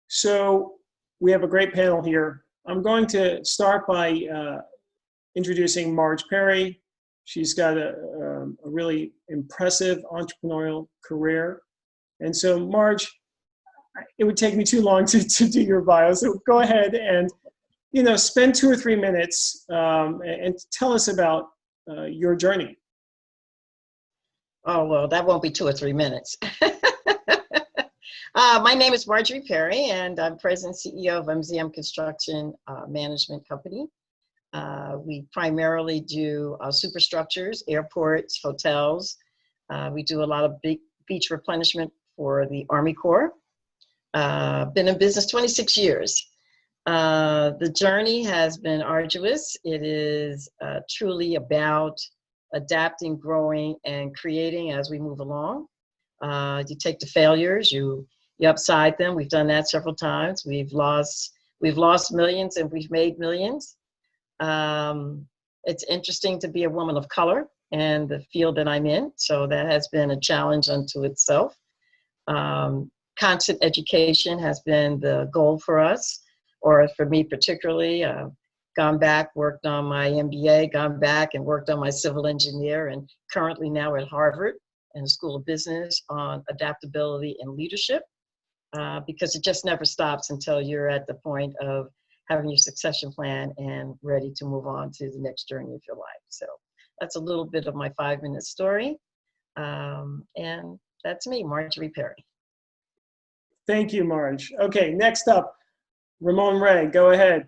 So we have a great panel here. I'm going to start by introducing Marge Perry. She's got a really impressive entrepreneurial career. And so Marge, it would take me too long to do your bio. So go ahead and, spend 2 or 3 minutes and tell us about your journey. Oh, well, that won't be 2 or 3 minutes. My name is Marjorie Perry, and I'm President and CEO of MZM Construction Management Company. We primarily do superstructures, airports, hotels. We do a lot of big beach replenishment for the Army Corps. Been in business 26 years. The journey has been arduous. It is truly about adapting, growing, and creating as we move along. You take the failures, you upside them. We've done that several times. We've lost millions and we've made millions. It's interesting to be a woman of color and the field that I'm in. So that has been a challenge unto itself. Constant education has been the goal for us, or for me particularly. Gone back, worked on my MBA, gone back and worked on my civil engineer, and currently now at Harvard in the School of Business on adaptability and leadership, because it just never stops until you're at the point of having your succession plan and ready to move on to the next journey of your life. So that's a little bit of my 5-minute story. And that's me, Marjorie Perry. Thank you, Marge. Okay, next up, Ramon Ray, go ahead.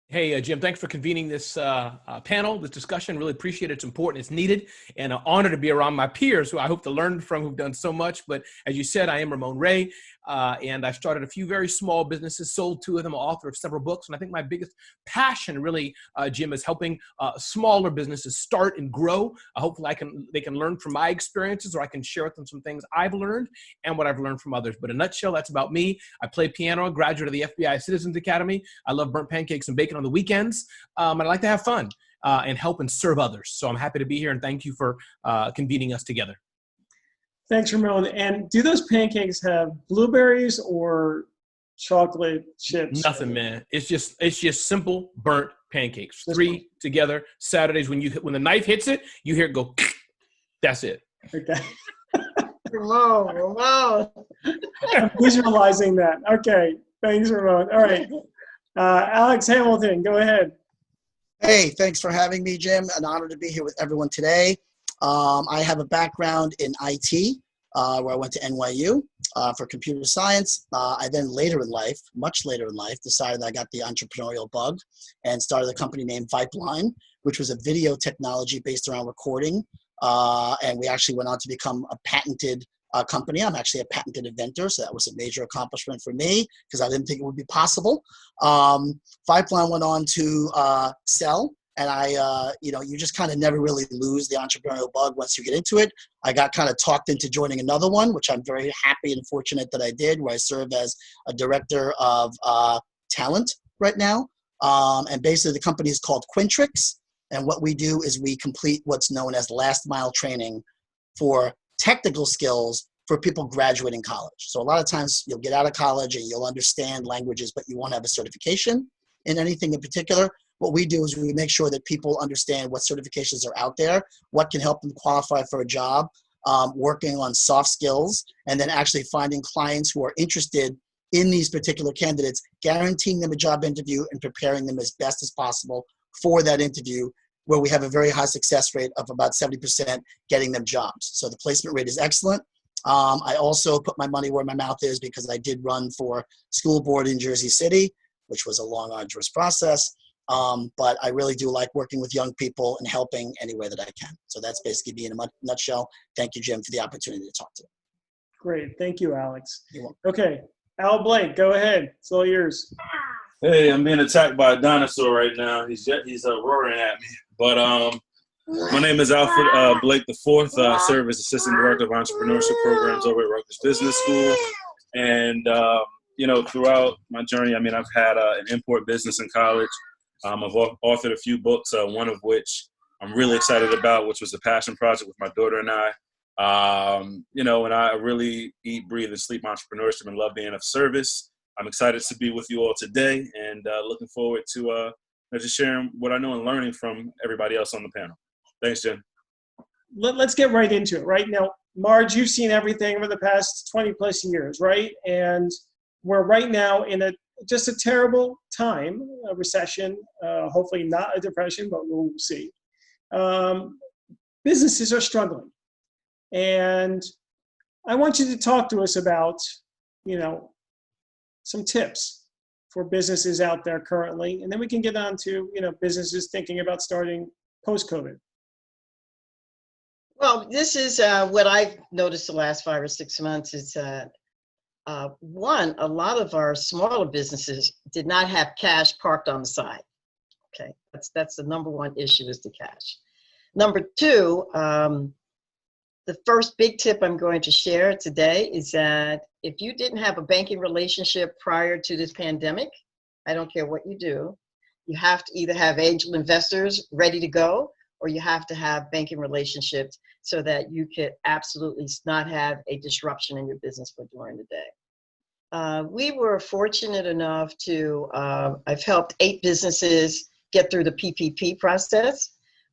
Hey, Jim, thanks for convening this panel, this discussion. Really appreciate it. It's important, it's needed, and an honor to be around my peers who I hope to learn from, who've done so much. But as you said, I am Ramon Ray, and I've started a few very small businesses, sold 2 of them, author of several books. And I think my biggest passion really, Jim, is helping smaller businesses start and grow. Hopefully they can learn from my experiences, or I can share with them some things I've learned and what I've learned from others. But in a nutshell, that's about me. I play piano, graduate of the FBI Citizens Academy. I love burnt pancakes and bacon on the weekends, and I like to have fun and help and serve others. So I'm happy to be here, and thank you for convening us together. Thanks, Ramon. And do those pancakes have blueberries or chocolate chips? Nothing, man. It's just simple burnt pancakes. 3 together. Saturdays when the knife hits it, you hear it go. That's it. Okay. Ramon. I'm visualizing that. Okay. Thanks, Ramon. All right. Alex Hamilton, go ahead. Hey, thanks for having me, Jim. An honor to be here with everyone today. I have a background in IT, where I went to NYU for computer science. I then much later in life, decided I got the entrepreneurial bug and started a company named Vipeline, which was a video technology based around recording. And we actually went on to become a patented company. I'm actually a patented inventor, so that was a major accomplishment for me because I didn't think it would be possible. Vipeline went on to sell, and you just kind of never really lose the entrepreneurial bug once you get into it. I got kind of talked into joining another one, which I'm very happy and fortunate that I did, where I serve as a director of talent right now. And basically the company is called Quintrix. And what we do is we complete what's known as last mile training for technical skills for people graduating college. So a lot of times you'll get out of college and you'll understand languages, but you won't have a certification in anything in particular. What we do is we make sure that people understand what certifications are out there, what can help them qualify for a job, working on soft skills, and then actually finding clients who are interested in these particular candidates, guaranteeing them a job interview and preparing them as best as possible for that interview, where we have a very high success rate of about 70% getting them jobs. So the placement rate is excellent. I also put my money where my mouth is because I did run for school board in Jersey City, which was a long, arduous process. But I really do like working with young people and helping any way that I can. So that's basically me in a nutshell. Thank you, Jim, for the opportunity to talk to you. Great. Thank you, Alex. You're welcome. Okay. Al Blake, go ahead. It's all yours. Hey, I'm being attacked by a dinosaur right now. He's roaring at me. But my name is Alfred Blake IV. I serve as Assistant Director of Entrepreneurship Programs over at Rutgers Business School. And, throughout my journey, I've had an import business in college. I've authored a few books, one of which I'm really excited about, which was a passion project with my daughter and I. And I really eat, breathe, and sleep entrepreneurship and love being of service. I'm excited to be with you all today, and looking forward to just sharing what I know and learning from everybody else on the panel. Thanks, Jen. Let's get right into it. Right now, Marge, you've seen everything over the past 20 plus years, right? And we're right now in just a terrible time, a recession, hopefully not a depression, but we'll see. Businesses are struggling. And I want you to talk to us about, some tips for businesses out there currently, and then we can get on to, businesses thinking about starting post-COVID. Well, this is what I've noticed the last 5 or 6 months is that one, a lot of our smaller businesses did not have cash parked on the side. Okay, that's the number one issue is the cash. Number two, the first big tip I'm going to share today is that if you didn't have a banking relationship prior to this pandemic, I don't care what you do, you have to either have angel investors ready to go, or you have to have banking relationships so that you could absolutely not have a disruption in your business for during the day. We were fortunate enough to, I've helped 8 businesses get through the PPP process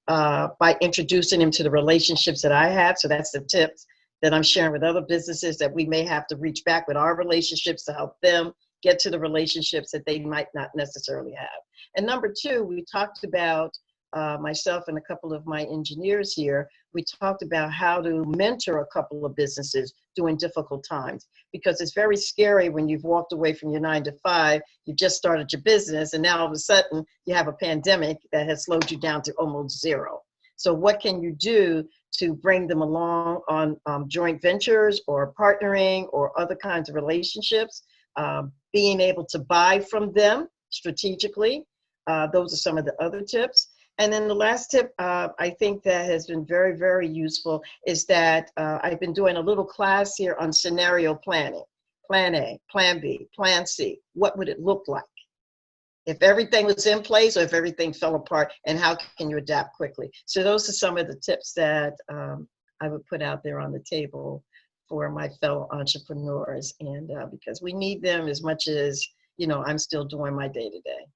by introducing them to the relationships that I have. So that's the tips that I'm sharing with other businesses that we may have to reach back with our relationships to help them get to the relationships that they might not necessarily have. And number two, we talked about myself and a couple of my engineers here, we talked about how to mentor a couple of businesses during difficult times, because it's very scary when you've walked away from your 9 to 5, you've just started your business, and now all of a sudden you have a pandemic that has slowed you down to almost zero. So what can you do to bring them along on joint ventures or partnering or other kinds of relationships, being able to buy from them strategically. Those are some of the other tips. And then the last tip I think that has been very, very useful is that I've been doing a little class here on scenario planning. Plan A, Plan B, Plan C. What would it look like if everything was in place or if everything fell apart, and how can you adapt quickly? So those are some of the tips that I would put out there on the table for my fellow entrepreneurs, and because we need them as much as, I'm still doing my day-to-day.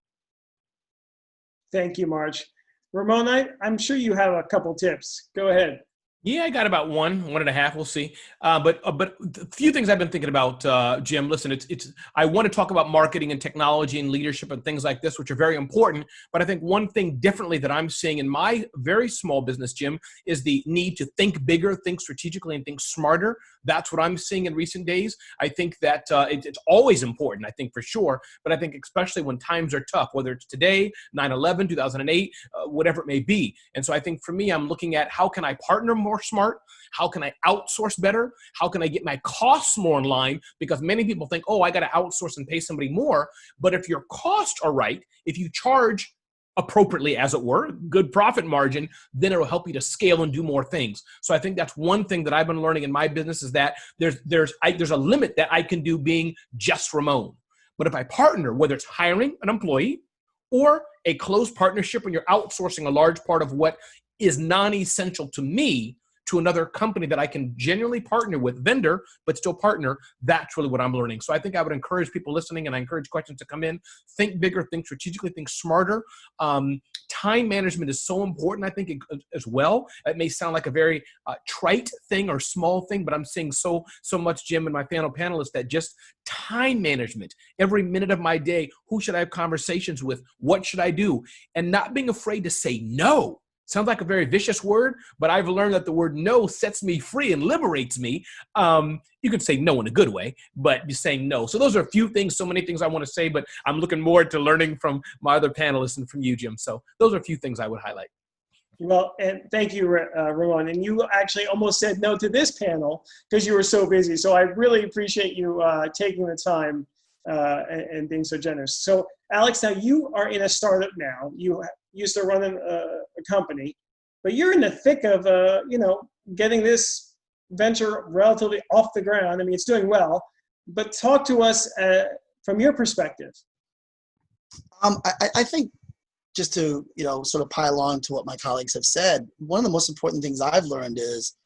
Thank you, Marge. Ramon, I'm sure you have a couple tips. Go ahead. Yeah, I got about 1.5. We'll see. But a few things I've been thinking about, Jim. Listen, I want to talk about marketing and technology and leadership and things like this, which are very important. But I think one thing differently that I'm seeing in my very small business, Jim, is the need to think bigger, think strategically, and think smarter. That's what I'm seeing in recent days. I think that it's always important, I think for sure. But I think especially when times are tough, whether it's today, 9/11, 2008, whatever it may be. And so I think for me, I'm looking at how can I partner more smart? How can I outsource better? How can I get my costs more in line? Because many people think, oh, I got to outsource and pay somebody more. But if your costs are right, if you charge appropriately, as it were, good profit margin, then it'll help you to scale and do more things. So I think that's one thing that I've been learning in my business is that there's a limit that I can do being just Ramon. But if I partner, whether it's hiring an employee or a close partnership when you're outsourcing a large part of what is non-essential to me to another company that I can genuinely partner with, vendor, but still partner, that's really what I'm learning. So I think I would encourage people listening, and I encourage questions to come in, think bigger, think strategically, think smarter. Time management is so important, I think, as well. It may sound like a very trite thing or small thing, but I'm seeing so much, Jim, and my panelists, that just time management, every minute of my day, who should I have conversations with? What should I do? And not being afraid to say no. Sounds like a very vicious word, but I've learned that the word no sets me free and liberates me. You could say no in a good way, but you're saying no. So those are a few things, so many things I want to say, but I'm looking more to learning from my other panelists and from you, Jim. So those are a few things I would highlight. Well, and thank you, Ramon. And you actually almost said no to this panel because you were so busy. So I really appreciate you taking the time and being so generous. So Alex, now you are in a startup now. You used to run a company, but you're in the thick of, getting this venture relatively off the ground. I mean, it's doing well, but talk to us from your perspective. I think just to, sort of pile on to what my colleagues have said, one of the most important things I've learned is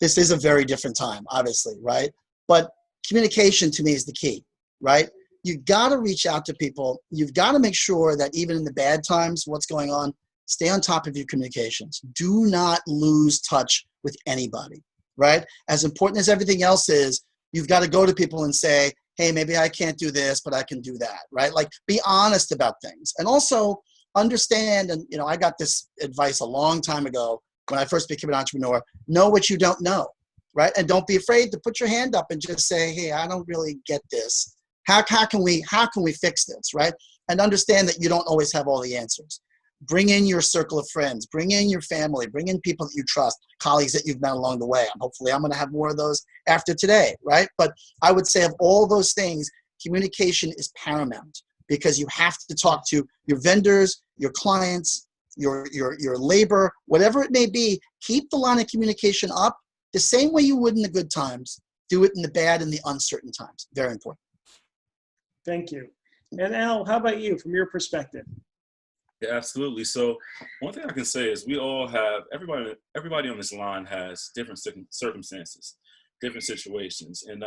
this is a very different time, obviously, right? But communication to me is the key, right? you got to reach out to people. You've got to make sure that even in the bad times, what's going on, stay on top of your communications. Do not lose touch with anybody, right? As important as everything else is, you've got to go to people and say, hey, maybe I can't do this, but I can do that, right? Like, be honest about things. And also understand, and I got this advice a long time ago when I first became an entrepreneur, know what you don't know, right? And don't be afraid to put your hand up and just say, hey, I don't really get this. How can we fix this, right? And understand that you don't always have all the answers. Bring in your circle of friends, bring in your family, bring in people that you trust, colleagues that you've met along the way. Hopefully I'm going to have more of those after today, right? But I would say of all those things, communication is paramount, because you have to talk to your vendors, your clients, your labor, whatever it may be. Keep the line of communication up the same way you would in the good times. Do it in the bad and the uncertain times. Very important. Thank you. And Al, how about you, from your perspective? Yeah, absolutely. So one thing I can say is we all have, everybody on this line has different circumstances, different situations. And,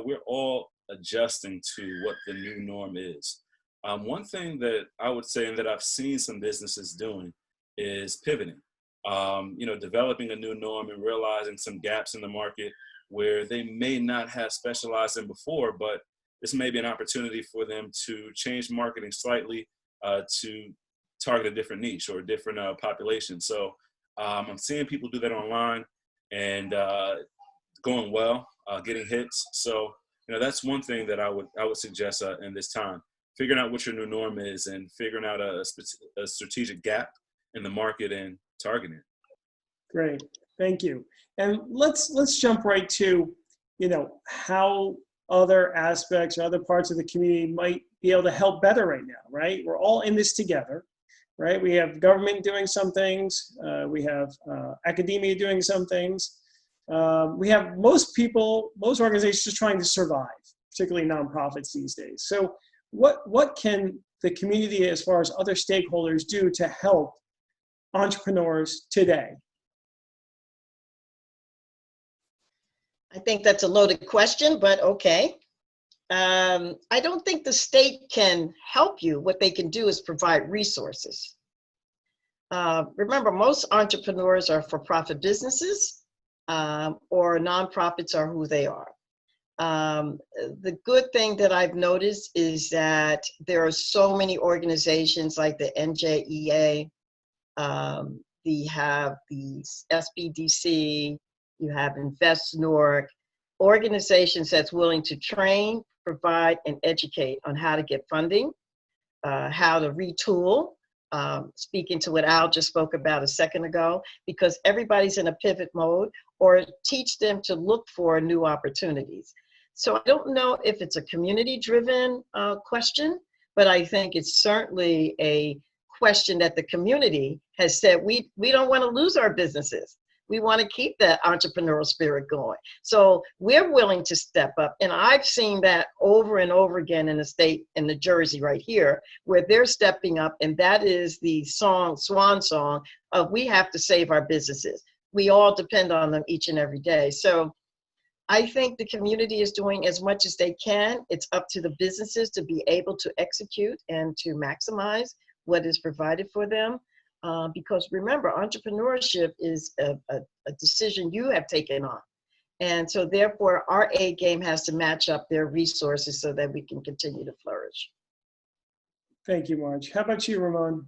we're all adjusting to what the new norm is. One thing that I would say, and that I've seen some businesses doing, is pivoting, developing a new norm and realizing some gaps in the market where they may not have specialized in before, but this may be an opportunity for them to change marketing slightly to target a different niche or a different population. So I'm seeing people do that online and going well, getting hits. So that's one thing that I would suggest in this time, figuring out what your new norm is and figuring out a strategic gap in the market and targeting it. Great, thank you. And let's jump right to how other aspects or other parts of the community might be able to help better right now, right? We're all in this together, right? We have government doing some things. We have academia doing some things. We have most organizations just trying to survive, particularly nonprofits these days. So what can the community, as far as other stakeholders, do to help entrepreneurs today? I think that's a loaded question, but okay. I don't think the state can help you. What they can do is provide resources. Remember, most entrepreneurs are for-profit businesses, or nonprofits are who they are. The good thing that I've noticed is that there are so many organizations like the NJEA, you have the SBDC, you have InvestNorg, organizations that's willing to train, provide, and educate on how to get funding, how to retool, speaking to what Al just spoke about a second ago, because everybody's in a pivot mode, or teach them to look for new opportunities. So I don't know if it's a community-driven question, but I think it's certainly a question that the community has said, we don't want to lose our businesses. We want to keep that entrepreneurial spirit going. So we're willing to step up. And I've seen that over and over again in the state, in New Jersey right here, where they're stepping up. And that is the swan song of, we have to save our businesses. We all depend on them each and every day. So I think the community is doing as much as they can. It's up to the businesses to be able to execute and to maximize what is provided for them. Because remember, entrepreneurship is a decision you have taken on. And so therefore, our A game has to match up their resources so that we can continue to flourish. Thank you, Marge. How about you, Ramon?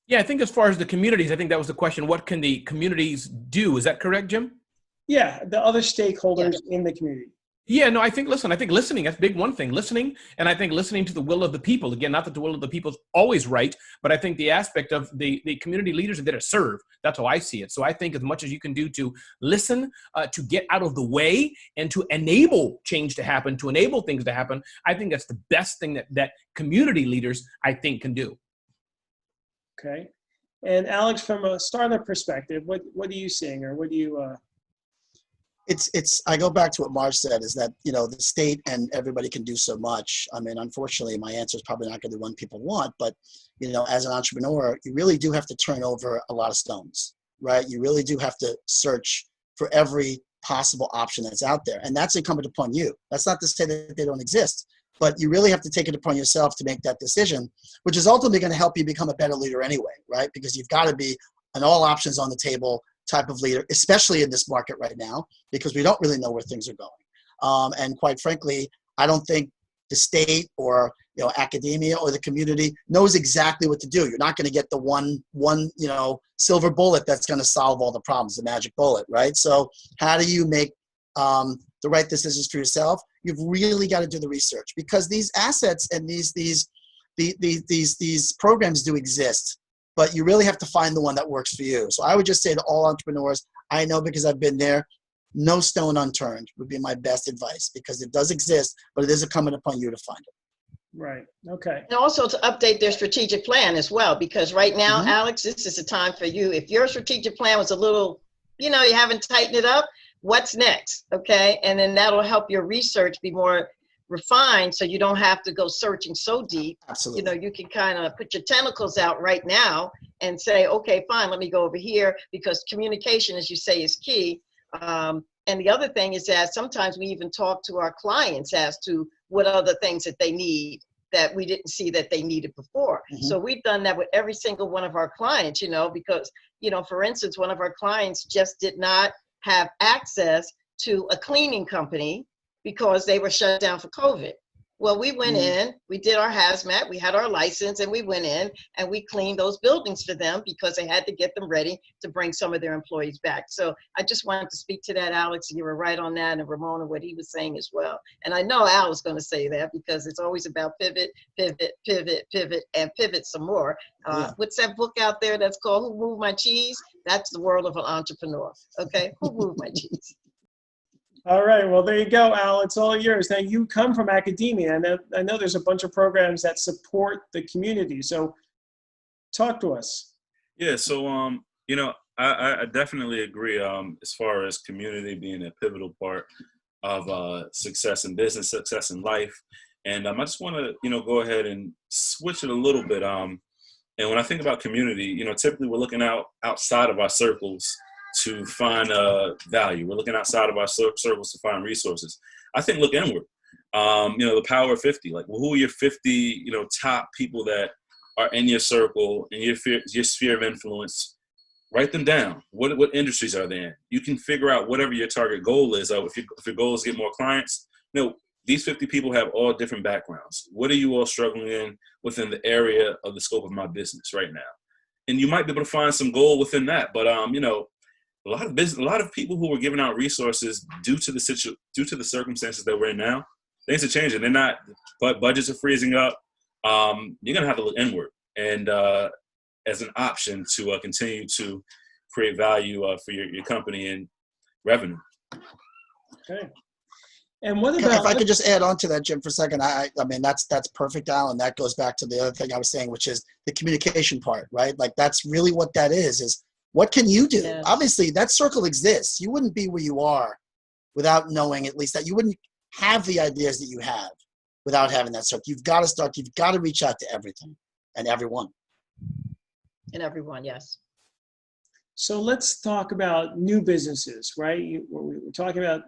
Yeah, I think as far as the communities, I think that was the question. What can the communities do? Is that correct, Jim? Yeah, the other stakeholders in the community. Yeah, no, I think listening, that's big one thing, listening. And I think listening to the will of the people. Again, not that the will of the people is always right, but I think the aspect of the community leaders are there to serve. That's how I see it. So I think as much as you can do to listen, to get out of the way, and to enable change to happen, to enable things to happen, I think that's the best thing that community leaders, I think, can do. Okay. And Alex, from a startup perspective, what are you seeing, or what do you... I go back to what Marge said, is that, the state and everybody can do so much. I mean, unfortunately, my answer is probably not going to be the one people want, but, as an entrepreneur, you really do have to turn over a lot of stones, right? You really do have to search for every possible option that's out there. And that's incumbent upon you. That's not to say that they don't exist, but you really have to take it upon yourself to make that decision, which is ultimately going to help you become a better leader anyway, right? Because you've got to be an all options on the table type of leader, especially in this market right now, because we don't really know where things are going. And quite frankly, I don't think the state or academia or the community knows exactly what to do. You're not going to get the one silver bullet that's going to solve all the problems, the magic bullet, right? So how do you make the right decisions for yourself? You've really got to do the research, because these assets and these programs do exist, but you really have to find the one that works for you. So I would just say to all entrepreneurs, I know because I've been there, no stone unturned would be my best advice, because it does exist, but it is incumbent upon you to find it. Right. Okay. And also to update their strategic plan as well, because right now, Alex, this is the time for you. If your strategic plan was a little, you haven't tightened it up, what's next? Okay. And then that'll help your research be more refined, so you don't have to go searching so deep. Absolutely. You can kind of put your tentacles out right now and say, okay, fine, let me go over here, because communication, as you say, is key. And the other thing is that sometimes we even talk to our clients as to what other things that they need that we didn't see that they needed before. So we've done that with every single one of our clients, because, for instance, one of our clients just did not have access to a cleaning company because they were shut down for COVID. Well, we went in, we did our hazmat, we had our license, and we went in and we cleaned those buildings for them, because they had to get them ready to bring some of their employees back. So I just wanted to speak to that, Alex. You were right on that, and Ramon, and what he was saying as well. And I know Al was going to say that, because it's always about pivot, pivot, pivot, pivot, and pivot some more. What's that book out there that's called Who Moved My Cheese? That's the world of an entrepreneur. Okay, who moved my cheese? All right. Well, there you go, Al. It's all yours. Now, you come from academia, and I know there's a bunch of programs that support the community. So talk to us. Yeah. So, I definitely agree as far as community being a pivotal part of success in business, success in life. And I just want to, go ahead and switch it a little bit. And when I think about community, typically we're looking outside of our circles to find value. We're looking outside of our circles to find resources. I think look inward. The power of 50. Like, well, who are your 50, top people that are in your circle and your sphere of influence? Write them down. What industries are they in? You can figure out whatever your target goal is. If your goal is to get more clients, these 50 people have all different backgrounds. What are you all struggling in within the area of the scope of my business right now? And you might be able to find some goal within that. But a lot of people who were giving out resources due to the circumstances that we're in now, things are changing. They're not, but budgets are freezing up. You're gonna have to look inward, and as an option to continue to create value for your company and revenue. Okay. And what about? If I could just add on to that, Jim, for a second, I mean that's perfect, Al, and that goes back to the other thing I was saying, which is the communication part, right? Like, that's really what that is what can you do? Yes. Obviously, that circle exists. You wouldn't be where you are without knowing at least that. You wouldn't have the ideas that you have without having that circle. You've got to start. You've got to reach out to everything and everyone. And everyone, yes. So let's talk about new businesses, right? We're talking about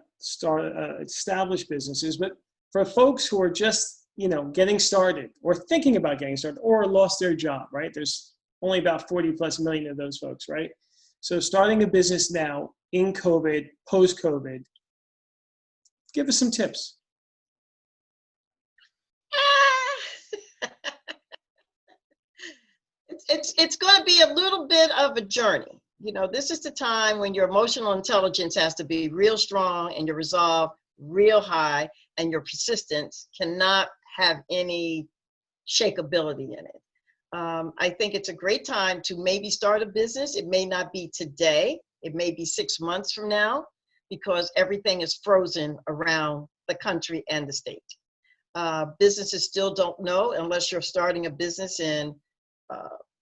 established businesses, but for folks who are just, getting started or thinking about getting started or lost their job, right? There's only about 40+ million of those folks, right? So starting a business now in COVID, post-COVID, give us some tips. It's going to be a little bit of a journey. This is the time when your emotional intelligence has to be real strong and your resolve real high, and your persistence cannot have any shakeability in it. I think it's a great time to maybe start a business. It may not be today. It may be 6 months from now, because everything is frozen around the country and the state. Businesses still don't know, unless you're starting a business in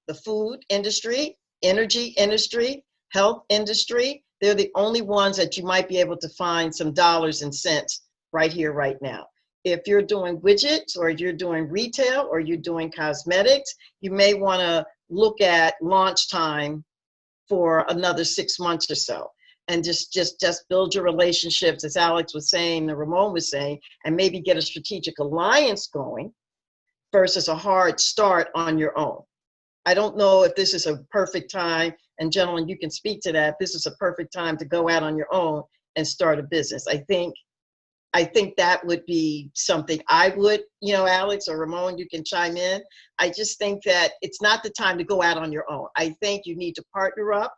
the food industry, energy industry, health industry. They're the only ones that you might be able to find some dollars and cents right here, right now. If you're doing widgets, or you're doing retail, or you're doing cosmetics, you may want to look at launch time for another 6 months or so. and just build your relationships, as Alex was saying, and Ramon was saying, and maybe get a strategic alliance going versus a hard start on your own. I don't know if this is a perfect time, and gentlemen, you can speak to that. This is a perfect time to go out on your own and start a business. I think that would be something I would, Alex or Ramon, you can chime in. I just think that it's not the time to go out on your own. I think you need to partner up.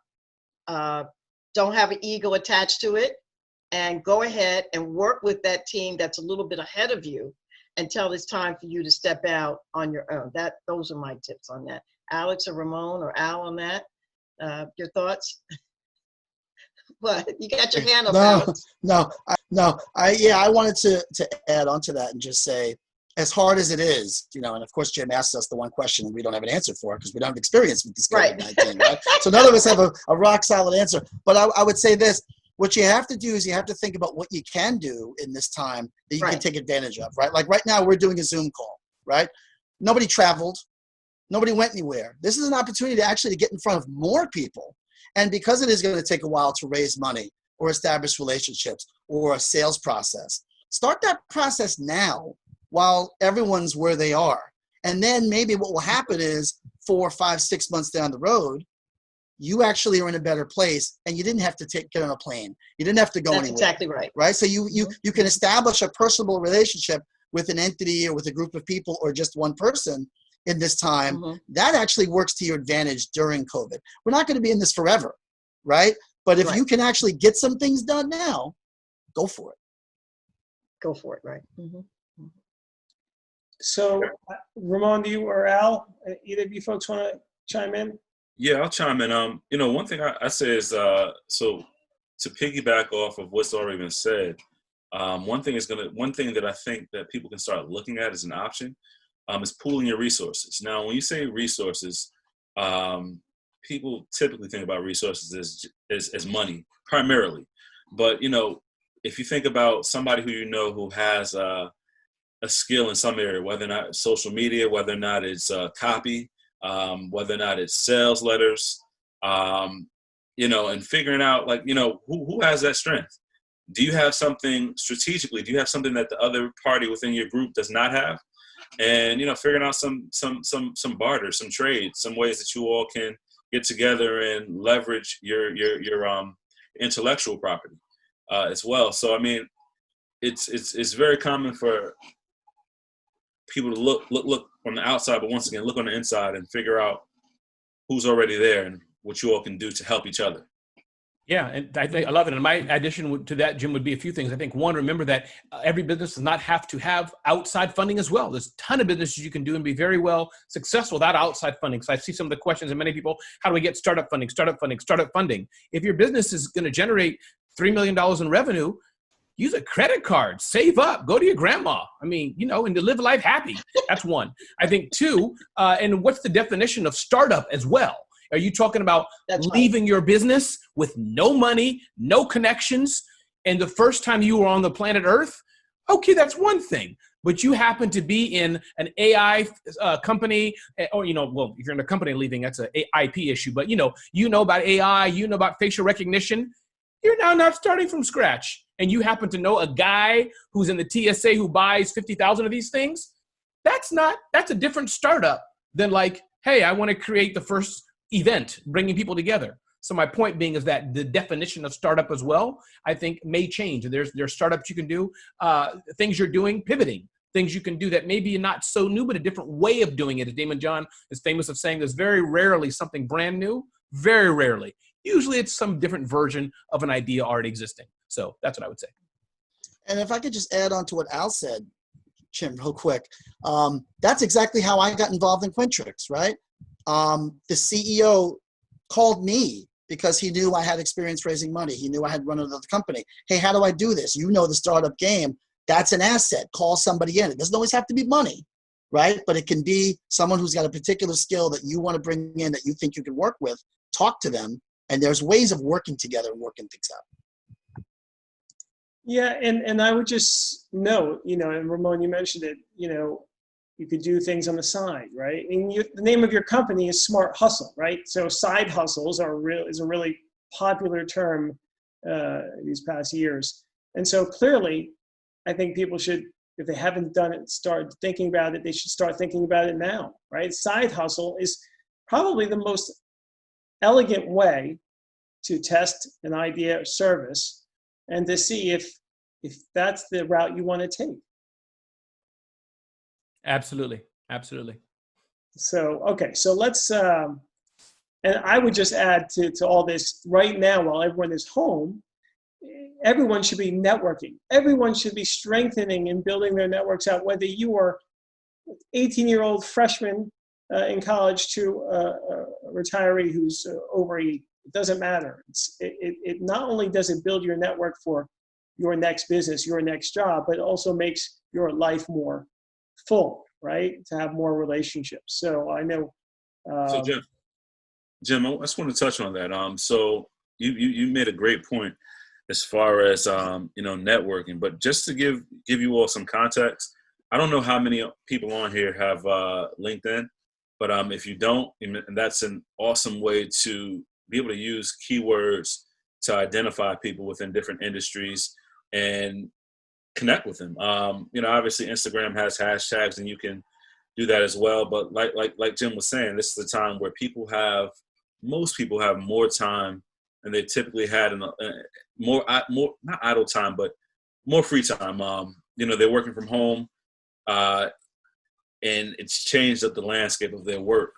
Don't have an ego attached to it, and go ahead and work with that team that's a little bit ahead of you until it's time for you to step out on your own. Those are my tips on that. Alex or Ramon or Al on that. Your thoughts? What? You got your hand up, Alex. I wanted to add on to that and just say, as hard as it is, and of course Jim asked us the one question and we don't have an answer for because we don't have experience with this COVID-19, right? So none of us have a rock solid answer. But I would say this, what you have to do is you have to think about what you can do in this time that you can take advantage of, right? Like right now we're doing a Zoom call, right? Nobody traveled. Nobody went anywhere. This is an opportunity to get in front of more people. And because it is going to take a while to raise money or establish relationships or a sales process, start that process now while everyone's where they are. And then maybe what will happen is 4, 5, 6 months down the road, you actually are in a better place and you didn't have to get on a plane. You didn't have to go anywhere. That's exactly right. Right? So you can establish a personal relationship with an entity or with a group of people or just one person in this time. That actually works to your advantage during COVID. We're not going to be in this forever, right? But if you can actually get some things done now, go for it. Go for it, right? So, Ramon, do you or Al, either of you folks want to chime in? Yeah, I'll chime in. One thing I say is, so to piggyback off of what's already been said, one thing that I think that people can start looking at as an option is pooling your resources. Now, when you say resources, people typically think about resources as money primarily. But, if you think about somebody who has a skill in some area, whether or not it's social media, whether or not it's copy, whether or not it's sales letters, and figuring out who has that strength. Do you have something strategically? Do you have something that the other party within your group does not have? And figuring out some barter, some trades, some ways that you all can get together and leverage your intellectual property as well. So it's very common for people to look on the outside, but once again look on the inside and figure out who's already there and what you all can do to help each other. Yeah, and I think I love it. And my addition to that, Jim, would be a few things. I think one, remember that every business does not have to have outside funding as well. There's a ton of businesses you can do and be very well successful without outside funding. So I see some of the questions and many people, how do I get startup funding? If your business is going to generate $3 million in revenue, use a credit card, save up, go to your grandma. And to live life happy. That's one. I think two, and what's the definition of startup as well? Are you talking about leaving your business with no money, no connections, and the first time you were on the planet Earth? Okay, that's one thing. But you happen to be in an AI company, or, if you're in a company leaving, that's an IP issue. But, you know about AI, you know about facial recognition. You're now not starting from scratch. And you happen to know a guy who's in the TSA who buys 50,000 of these things. That's a different startup than hey, I want to create the first event, bringing people together. So my point being is that the definition of startup as well, I think may change. There's startups you can do, things you're doing, pivoting, things you can do that maybe not so new, but a different way of doing it. As Damon John is famous of saying, there's very rarely something brand new, very rarely. Usually it's some different version of an idea already existing. So that's what I would say. And if I could just add on to what Al said, Jim, real quick, that's exactly how I got involved in Quintrix, right? The CEO called me because he knew I had experience raising money. He knew I had run another company. Hey, how do I do this? The startup game. That's an asset. Call somebody in. It doesn't always have to be money, right? But it can be someone who's got a particular skill that you want to bring in that you think you can work with. Talk to them. And there's ways of working together and working things out. Yeah, and I would just note, and Ramon, you mentioned it, you could do things on the side, right? The name of your company is Smart Hustle, right? So side hustles is a really popular term these past years. And so clearly, I think people should, if they haven't done it, start thinking about it. They should start thinking about it now, right? Side hustle is probably the most elegant way to test an idea or service and to see if that's the route you want to take. Absolutely. Absolutely. So, okay, so let's, and I would just add to all this right now, while everyone is home, everyone should be networking. Everyone should be strengthening and building their networks out, whether you are 18-year-old freshman in college to a retiree who's over 80. It doesn't matter. It not only does it build your network for your next business, your next job, but it also makes your life more full, right? To have more relationships. So I know. So Jim, I just want to touch on that. So you made a great point as far as networking, but just to give you all some context, I don't know how many people on here have LinkedIn, but if you don't, and that's an awesome way to be able to use keywords to identify people within different industries and connect with them. Obviously Instagram has hashtags and you can do that as well. But like Jim was saying, this is the time where most people have more time than they typically had in more not idle time, but more free time. They're working from home, and it's changed up the landscape of their work.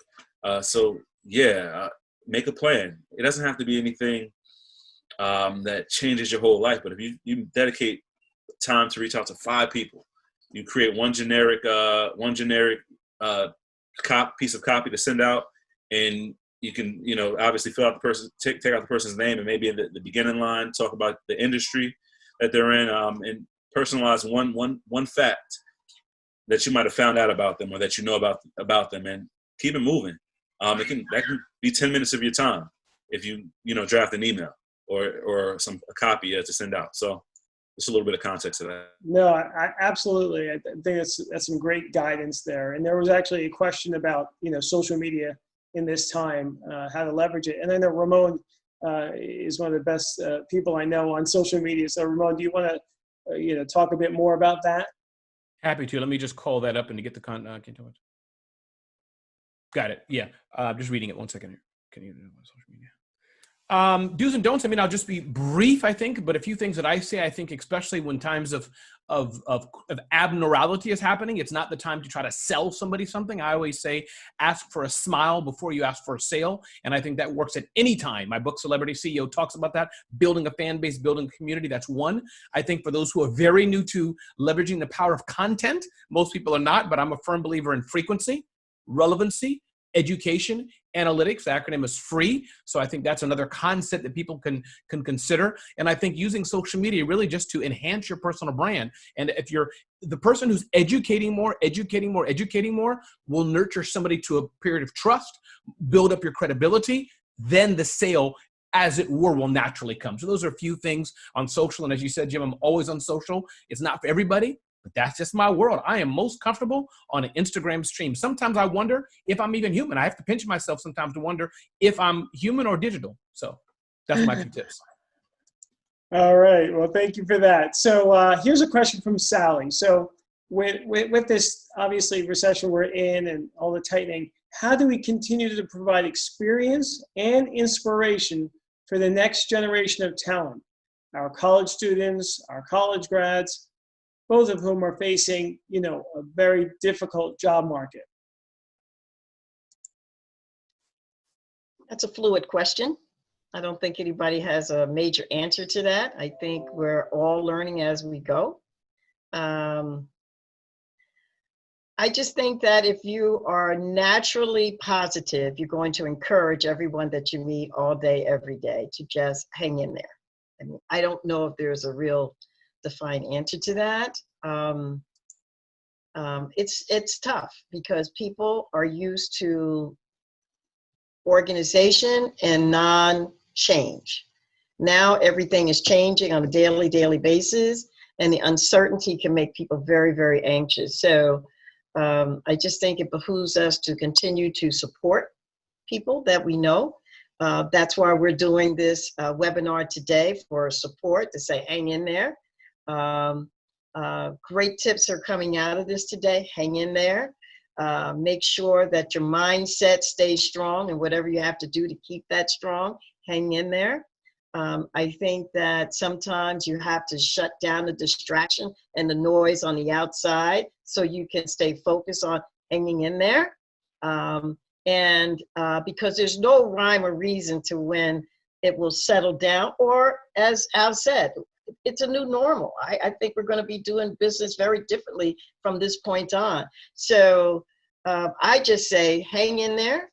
Make a plan. It doesn't have to be anything that changes your whole life, but if you dedicate time to reach out to 5 people, you create one generic piece of copy to send out, and you can obviously fill out the person, take out the person's name, and maybe in the beginning line talk about the industry that they're in, and personalize one fact that you might have found out about them or that you know about them, and keep it moving. That can be 10 minutes of your time if you draft an email or a copy to send out. So just a little bit of context to that. No, absolutely. I think that's some great guidance there. And there was actually a question about social media in this time, how to leverage it. And I know Ramon is one of the best people I know on social media. So Ramon, do you want to talk a bit more about that? Happy to. Let me just call that up and to get the content. Got it. Yeah. Just reading it. 1 second here. Can you do social media? Do's and don'ts. I mean, I'll just be brief, I think, but a few things that I say, I think, especially when times of abnormality is happening, it's not the time to try to sell somebody something. I always say, ask for a smile before you ask for a sale. And I think that works at any time. My book, Celebrity CEO, talks about that, building a fan base, building a community. That's one. I think for those who are very new to leveraging the power of content, most people are not, but I'm a firm believer in frequency, relevancy, education, analytics. The acronym is FREE. So I think that's another concept that people can consider. And I think using social media really just to enhance your personal brand. And if you're the person who's educating more will nurture somebody to a period of trust, build up your credibility, then the sale, as it were, will naturally come. So those are a few things on social. And as you said, Jim, I'm always on social. It's not for everybody, but that's just my world. I am most comfortable on an Instagram stream. Sometimes I wonder if I'm even human. I have to pinch myself sometimes to wonder if I'm human or digital. So that's my 2 tips. All right. Well, thank you for that. So here's a question from Sally. So with this, obviously, recession we're in and all the tightening, how do we continue to provide experience and inspiration for the next generation of talent? Our college students, our college grads, both of whom are facing, a very difficult job market. That's a fluid question. I don't think anybody has a major answer to that. I think we're all learning as we go. I just think that if you are naturally positive, you're going to encourage everyone that you meet all day, every day to just hang in there. I mean, I don't know if there's a real defined answer to that. It's tough because people are used to organization and non-change. Now everything is changing on a daily basis, and the uncertainty can make people very, very anxious. So I just think it behooves us to continue to support people that we know, That's why we're doing this webinar today for support, to say hang in there. Great tips are coming out of this today. Hang in there. Make sure that your mindset stays strong, and whatever you have to do to keep that strong, hang in there. I think that sometimes you have to shut down the distraction and the noise on the outside so you can stay focused on hanging in there. Because there's no rhyme or reason to when it will settle down, or as Al said, it's a new normal. I think we're going to be doing business very differently from this point on. So I just say, hang in there,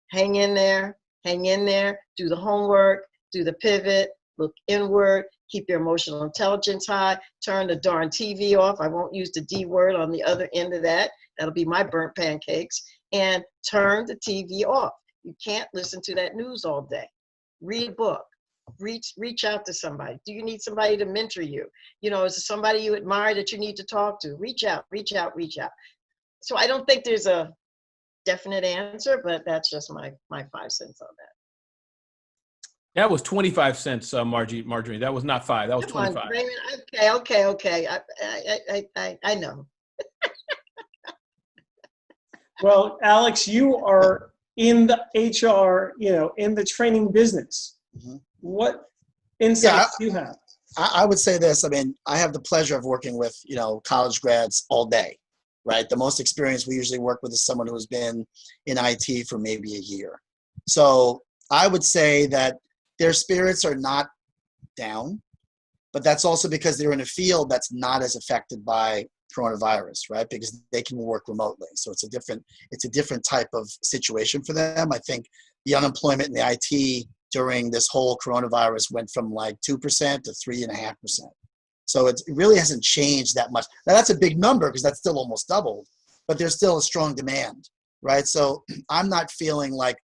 hang in there, hang in there, do the homework, do the pivot, look inward, keep your emotional intelligence high, turn the darn TV off. I won't use the D word on the other end of that. That'll be my burnt pancakes. And turn the TV off. You can't listen to that news all day. Read a book. Reach out to somebody. Do you need somebody to mentor you? You know, is there somebody you admire that you need to talk to? Reach out, reach out, reach out. So I don't think there's a definite answer, but that's just my 5 cents on that. That was 25 cents, Marjorie. That was not 5. That was 25. Okay. I know. Well, Alex, you are in the HR, in the training business. Mhm. What insights do you have? I would say this. I mean, I have the pleasure of working with, college grads all day, right? The most experience we usually work with is someone who's been in IT for maybe a year. So I would say that their spirits are not down, but that's also because they're in a field that's not as affected by coronavirus, right? Because they can work remotely. So it's a different type of situation for them. I think the unemployment in the IT during this whole coronavirus went from like 2% to 3.5%. So it really hasn't changed that much. Now that's a big number because that's still almost doubled, but there's still a strong demand, right? So I'm not feeling like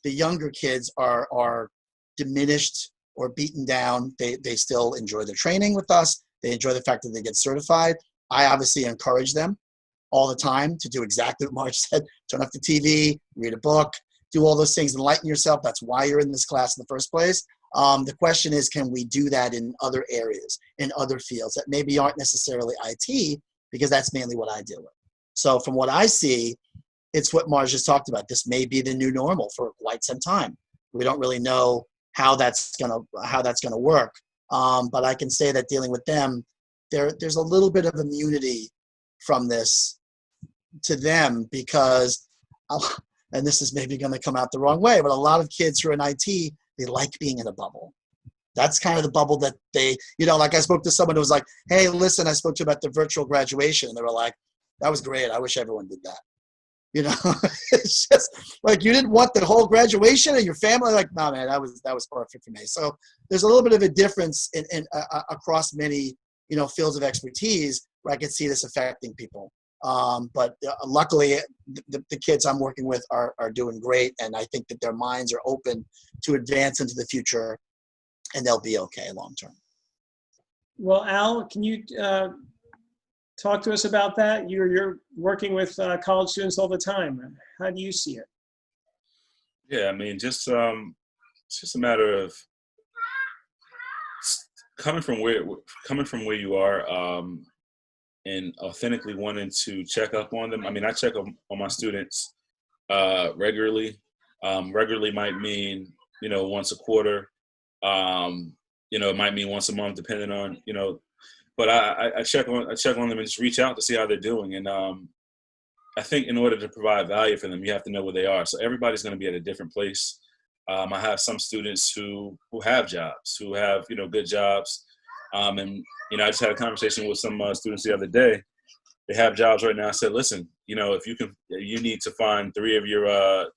the younger kids are diminished or beaten down. They still enjoy their training with us. They enjoy the fact that they get certified. I obviously encourage them all the time to do exactly what Marge said. Turn off the TV, read a book, do all those things, enlighten yourself. That's why you're in this class in the first place. The question is, can we do that in other areas, in other fields that maybe aren't necessarily IT, because that's mainly what I deal with. So from what I see, it's what Marge just talked about. This may be the new normal for quite some time. We don't really know how that's gonna work. But I can say that dealing with them, there's a little bit of immunity from this to them because, and this is maybe going to come out the wrong way, but a lot of kids who are in IT, they like being in a bubble. That's kind of the bubble that they, like I spoke to someone who was like, hey, listen, I spoke to you about the virtual graduation. And they were like, that was great. I wish everyone did that. It's just like, you didn't want the whole graduation and your family. Like, no, man, that was perfect for me. So there's a little bit of a difference in across many, fields of expertise where I can see this affecting people. But luckily, the kids I'm working with are doing great, and I think that their minds are open to advance into the future, and they'll be okay long term. Well, Al, can you talk to us about that? You're working with college students all the time. How do you see it? Yeah, I mean, it's just a matter of coming from where you are, and authentically wanting to check up on them. I mean, I check up on my students regularly. Regularly might mean, once a quarter. It might mean once a month, depending on, but I check on them and just reach out to see how they're doing. And I think in order to provide value for them, you have to know where they are. So everybody's going to be at a different place. I have some students who have jobs, who have, good jobs. And, I just had a conversation with some students the other day. They have jobs right now. I said, listen, if you need to find three of your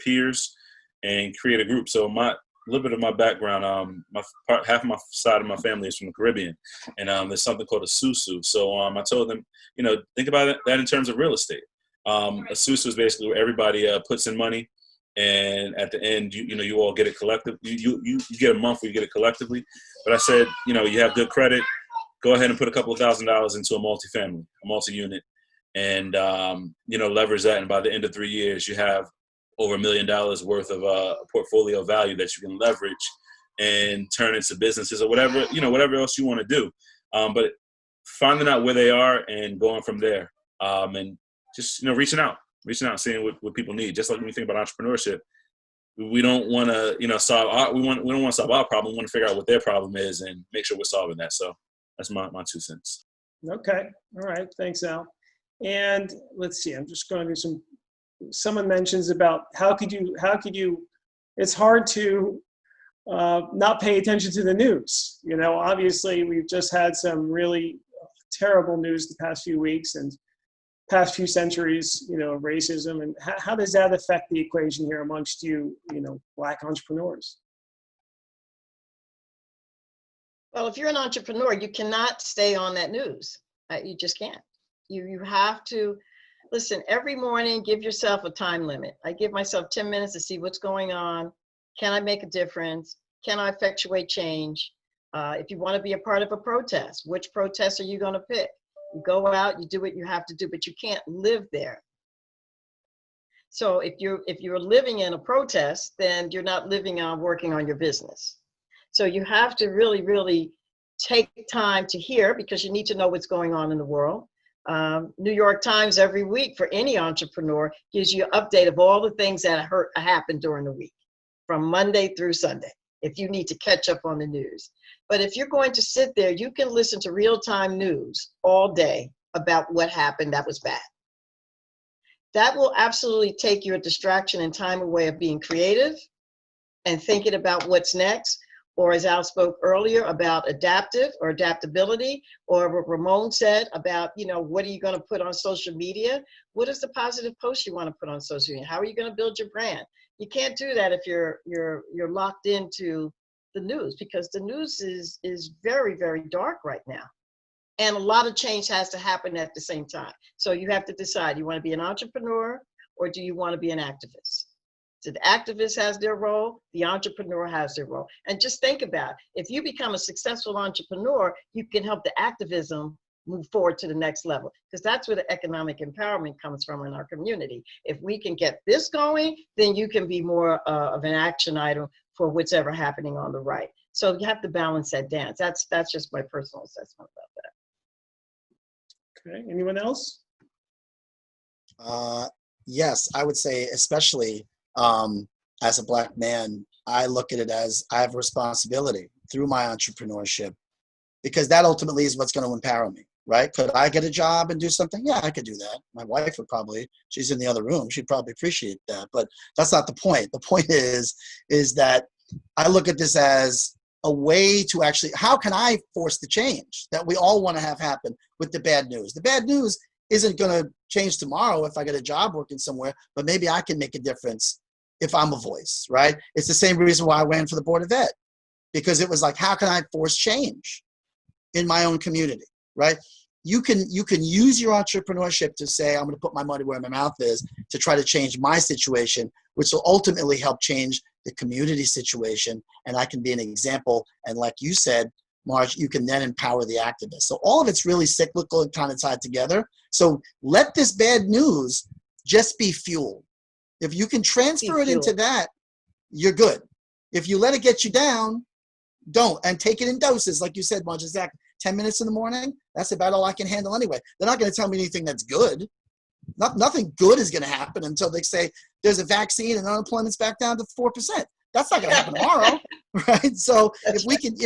peers and create a group. So a little bit of my background, half of my side of my family is from the Caribbean, and there's something called a susu. So I told them, think about that in terms of real estate. A susu is basically where everybody puts in money, and at the end, you all get it collective. You get a month where you get it collectively. But I said, you have good credit, go ahead and put a couple of $1,000s into a multi-family, a multi-unit, and leverage that. And by the end of 3 years, you have over $1 million worth of portfolio value that you can leverage and turn into businesses or whatever, whatever else you want to do. But finding out where they are and going from there, and just, reaching out, seeing what people need. Just like when you think about entrepreneurship, we don't want to, solve our, we don't want to solve our problem. We want to figure out what their problem is and make sure we're solving that. So that's my 2 cents. Okay. All right. Thanks, Al. And let's see, I'm just going to do someone mentions about how could you, it's hard to not pay attention to the news. Obviously we've just had some really terrible news the past few weeks and past few centuries, of racism. And how does that affect the equation here amongst you, Black entrepreneurs? Well, if you're an entrepreneur, you cannot stay on that news. You just can't. You have to listen every morning, give yourself a time limit. I give myself 10 minutes to see what's going on. Can I make a difference? Can I effectuate change? If you want to be a part of a protest, which protest are you going to pick? You go out, you do what you have to do, but you can't live there. So if you're living in a protest, then you're not living on working on your business. So you have to really, really take time to hear, because you need to know what's going on in the world. New York Times every week for any entrepreneur gives you an update of all the things that happened during the week, from Monday through Sunday, if you need to catch up on the news. But if you're going to sit there, you can listen to real-time news all day about what happened that was bad. That will absolutely take your distraction and time away of being creative and thinking about what's next. Or as Al spoke earlier about adaptability, or what Ramon said about, what are you going to put on social media? What is the positive post you want to put on social media? How are you going to build your brand? You can't do that if you're locked into the news, because the news is very, very dark right now. And a lot of change has to happen at the same time. So you have to decide, you want to be an entrepreneur or do you want to be an activist? So the activist has their role, the entrepreneur has their role. And just think about it. If you become a successful entrepreneur, you can help the activism move forward to the next level, because that's where the economic empowerment comes from in our community. If we can get this going, then you can be more of an action item for whatever happening on the right. So you have to balance that dance. That's just my personal assessment about that. Okay, anyone else? Yes, I would say, especially as a Black man, I look at it as I have a responsibility through my entrepreneurship, because that ultimately is what's going to empower me, right? Could I get a job and do something? Yeah, I could do that. My wife would probably, she's in the other room, she'd probably appreciate that, but that's not the point. The point is that I look at this as a way to actually, how can I force the change that we all want to have happen with the bad news? The bad news isn't going to change tomorrow if I get a job working somewhere, but maybe I can make a difference if I'm a voice, right? It's the same reason why I ran for the Board of Ed, because it was like, how can I force change in my own community, right? You can use your entrepreneurship to say, I'm going to put my money where my mouth is to try to change my situation, which will ultimately help change the community situation. And I can be an example. And like you said, Marge, you can then empower the activists. So all of it's really cyclical and kind of tied together. So let this bad news just be fuel. If you can transfer it into that, you're good. If you let it get you down, don't. And take it in doses, like you said, Marge, exactly. 10 minutes in the morning, that's about all I can handle anyway. They're not going to tell me anything that's good. Nothing good is going to happen until they say there's a vaccine and unemployment's back down to 4%. That's not going to happen tomorrow, right? So if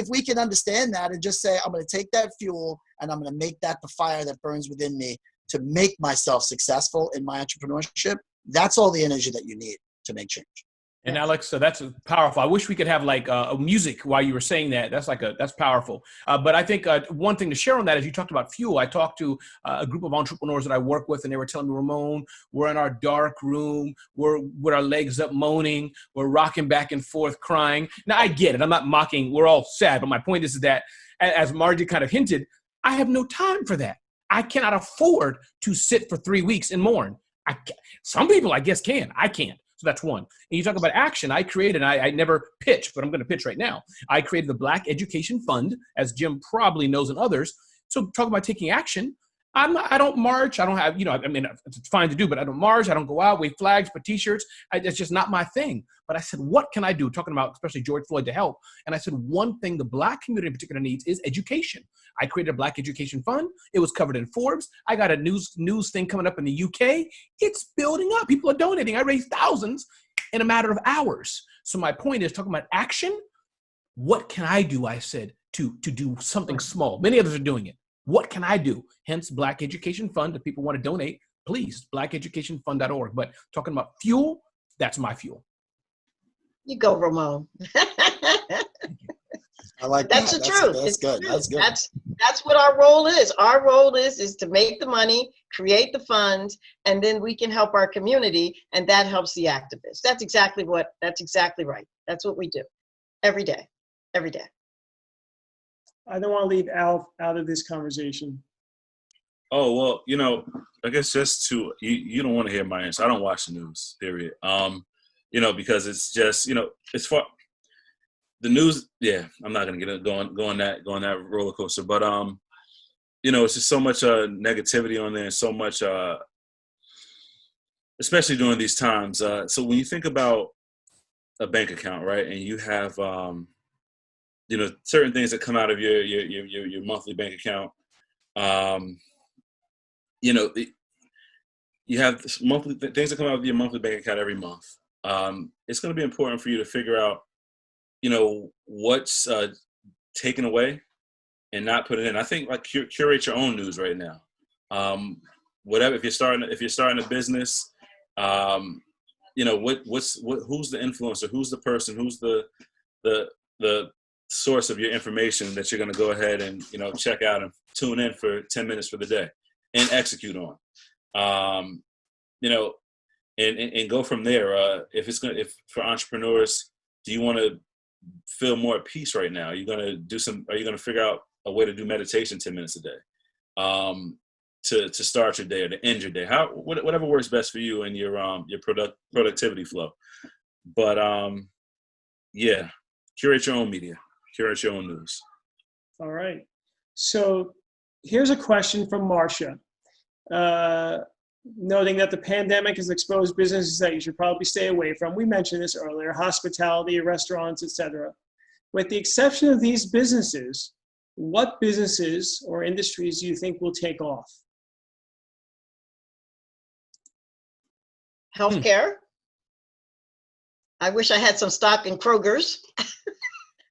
we can understand that and just say, I'm going to take that fuel and I'm going to make that the fire that burns within me to make myself successful in my entrepreneurship, that's all the energy that you need to make change. And Alex, so that's powerful. I wish we could have like music while you were saying that. That's powerful. But I think one thing to share on that is you talked about fuel. I talked to a group of entrepreneurs that I work with, and they were telling me, Ramon, we're in our dark room, we're with our legs up moaning, we're rocking back and forth crying. Now I get it. I'm not mocking. We're all sad. But my point is that, as Margie kind of hinted, I have no time for that. I cannot afford to sit for 3 weeks and mourn. Some people, I guess, can. I can't. So that's one. And you talk about action. I created, I never pitch, but I'm going to pitch right now. I created the Black Education Fund, as Jim probably knows and others. So talk about taking action. I don't march. I don't have, I mean, it's fine to do, but I don't march. I don't go out, wave flags, put t-shirts. It's just not my thing. But I said, what can I do? Talking about especially George Floyd to help. And I said, one thing the Black community in particular needs is education. I created a Black education fund. It was covered in Forbes. I got a news thing coming up in the UK. It's building up. People are donating. I raised thousands in a matter of hours. So my point is talking about action. What can I do? I said to do something small. Many others are doing it. What can I do? Hence Black Education Fund. If people want to donate, please, blackeducationfund.org. But talking about fuel, that's my fuel. You go, Ramon. I like That's that. the truth. That's It's good. the That's truth. good. That's what our role is. Our role is to make the money, create the funds, and then we can help our community, and that helps the activists. That's exactly right. That's what we do every day. Every day. I don't want to leave Al out of this conversation. Oh, well, I guess just you don't want to hear my answer. I don't watch the news, period. Because it's just, it's for the news. Yeah, I'm not going to get going that roller coaster, but, it's just so much negativity on there and so much, especially during these times. So when you think about a bank account, right, and you have, certain things that come out of your monthly bank account, you have monthly things that come out of your monthly bank account every month. It's going to be important for you to figure out, what's taken away and not put it in. I think like curate your own news right now. Whatever, if you're starting a business, who's the influencer, who's the person, who's the source of your information that you're going to go ahead and check out and tune in for 10 minutes for the day and execute on, and go from there. If for entrepreneurs, do you want to feel more at peace right now? Are you going to figure out a way to do meditation 10 minutes a day, to start your day or to end your day, whatever works best for you and your productivity flow. But yeah, curate your own media. Curate your own news. All right. So here's a question from Marcia, noting that the pandemic has exposed businesses that you should probably stay away from. We mentioned this earlier: hospitality, restaurants, etc. With the exception of these businesses, what businesses or industries do you think will take off? Healthcare. I wish I had some stock in Kroger's.